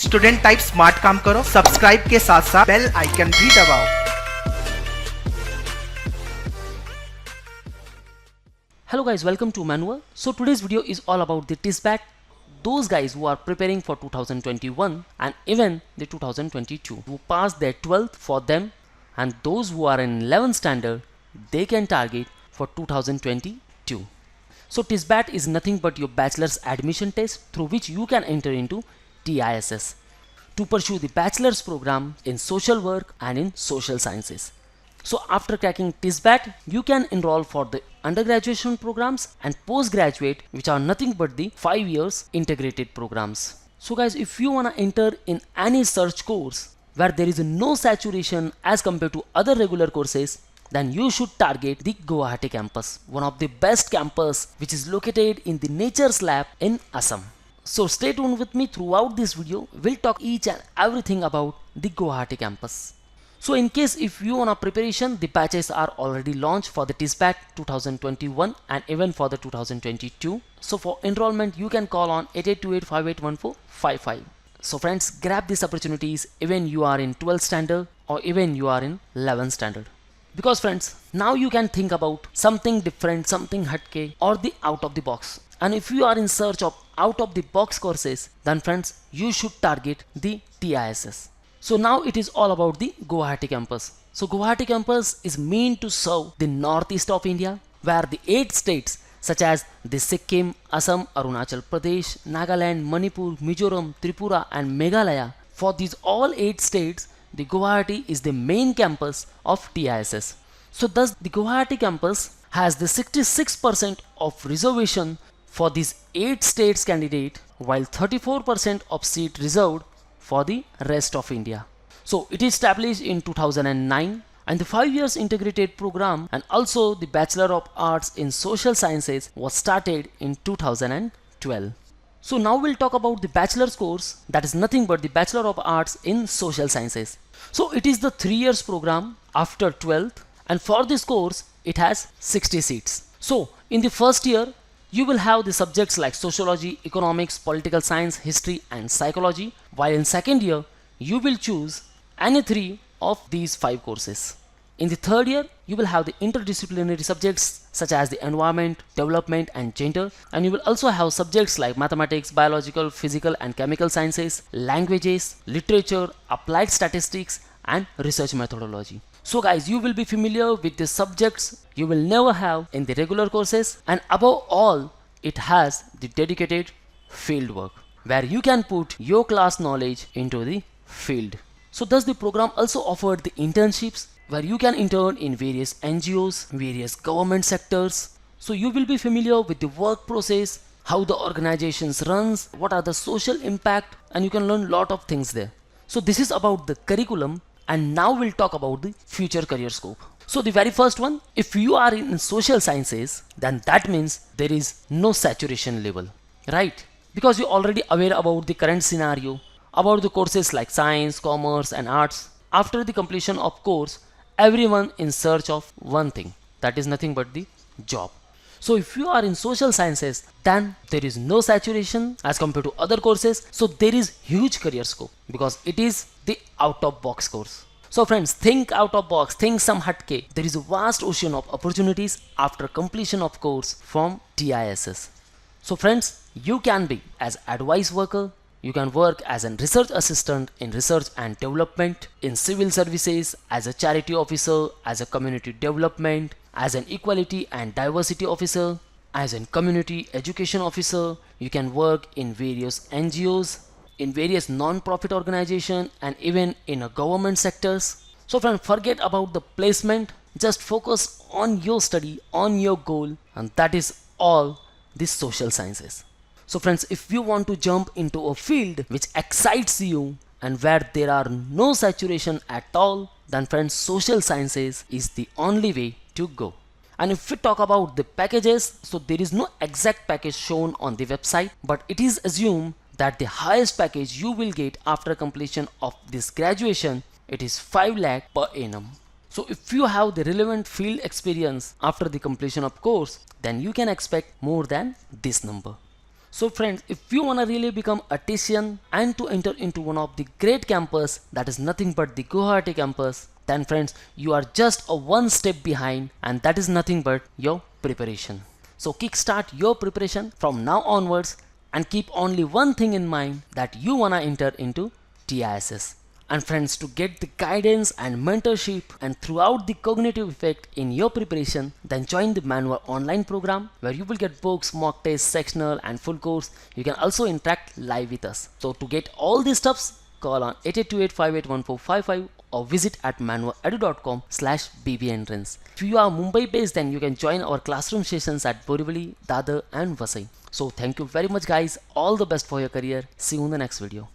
Student type smart काम करो, subscribe के साथ साथ बेल आइकन भी दबाओ। Hello guys, welcome to Manual. So today's video is all about the TISBAT, those guys who are preparing for 2021 and even the 2022 who passed their 12th for them, and those who are in 11th standard they can target for 2022. So TISBAT is nothing but your bachelor's admission test through which you can enter into TISS to pursue the bachelor's program in social work and in social sciences. So after cracking TISBAT, you can enroll for the undergraduation programs and postgraduate, which are nothing but the 5 years integrated programs. So guys, if you wanna enter in any search course where there is no saturation as compared to other regular courses, then you should target the Guwahati campus, one of the best campus which is located in the Nature's Lab in Assam. So stay tuned with me throughout this video. We'll talk each and everything about the Guwahati campus. So in case if you want a preparation, the batches are already launched for the TISBAT 2021 and even for the 2022. So for enrollment, you can call on 8828581455. So friends, grab these opportunities even you are in 12th standard or even you are in 11th standard. Because friends, now you can think about something different, something hatke or the out of the box. And if you are in search of out of the box courses, then friends, you should target the TISS. So now it is all about the Guwahati campus. So Guwahati campus is meant to serve the northeast of India, where the 8 states such as the Sikkim, Assam, Arunachal Pradesh, Nagaland, Manipur, Mizoram, Tripura and Meghalaya. For these all 8 states, the Guwahati is the main campus of TISS. So thus the Guwahati campus has the 66% of reservation for these 8 states candidate, while 34% of seat reserved for the rest of India. So it is established in 2009 and the 5 years integrated program and also the Bachelor of Arts in Social Sciences was started in 2012. So now we'll talk about the bachelor's course, that is nothing but the Bachelor of Arts in Social Sciences. So it is the 3 years program after 12th, and for this course it has 60 seats. So in the first year you will have the subjects like sociology, economics, political science, history and psychology, while in second year you will choose any 3 of these 5 courses. In the third year you will have the interdisciplinary subjects such as the environment, development and gender, and you will also have subjects like mathematics, biological, physical and chemical sciences, languages, literature, applied statistics and research methodology. So guys, you will be familiar with the subjects you will never have in the regular courses, and above all it has the dedicated field work where you can put your class knowledge into the field. So thus the program also offered the internships where you can intern in various NGOs, various government sectors. So you will be familiar with the work process, how the organizations runs, what are the social impact, and you can learn lot of things there. So this is about the curriculum, and now we'll talk about the future career scope. So the very first one, if you are in social sciences, then that means there is no saturation level, right? Because you're already aware about the current scenario, about the courses like science, commerce and arts. After the completion of course, everyone in search of one thing, that is nothing but the job. So if you are in social sciences, then there is no saturation as compared to other courses. So there is huge career scope because it is the out of box course. So friends, think out of box, think some hatke. There is a vast ocean of opportunities after completion of course from TISS. So friends, you can be as advice worker, you can work as a research assistant in research and development, in civil services, as a charity officer, as a community development, as an equality and diversity officer, as a community education officer. You can work in various NGOs, in various non-profit organizations and even in a government sectors. So friends, forget about the placement, just focus on your study, on your goal, and that is all the social sciences. So friends, if you want to jump into a field which excites you and where there are no saturation at all, then friends, social sciences is the only way to go. And if we talk about the packages, so there is no exact package shown on the website, but it is assumed that the highest package you will get after completion of this graduation, it is 5 lakh per annum. So if you have the relevant field experience after the completion of course, then you can expect more than this number. So friends, if you wanna really become a Titian and to enter into one of the great campus that is nothing but the Guwahati campus, then friends, you are just a one step behind, and that is nothing but your preparation. So kickstart your preparation from now onwards and keep only one thing in mind, that you wanna enter into TISS. And friends, to get the guidance and mentorship and throughout the cognitive effect in your preparation, then join the Manua online program where you will get books, mock tests, sectional and full course. You can also interact live with us. So to get all these stuffs, call on 8828581455 or visit at manuaedu.com/bb-entrance. If you are Mumbai based, then you can join our classroom sessions at Borivali, Dadar and Vasai. So thank you very much guys. All the best for your career. See you in the next video.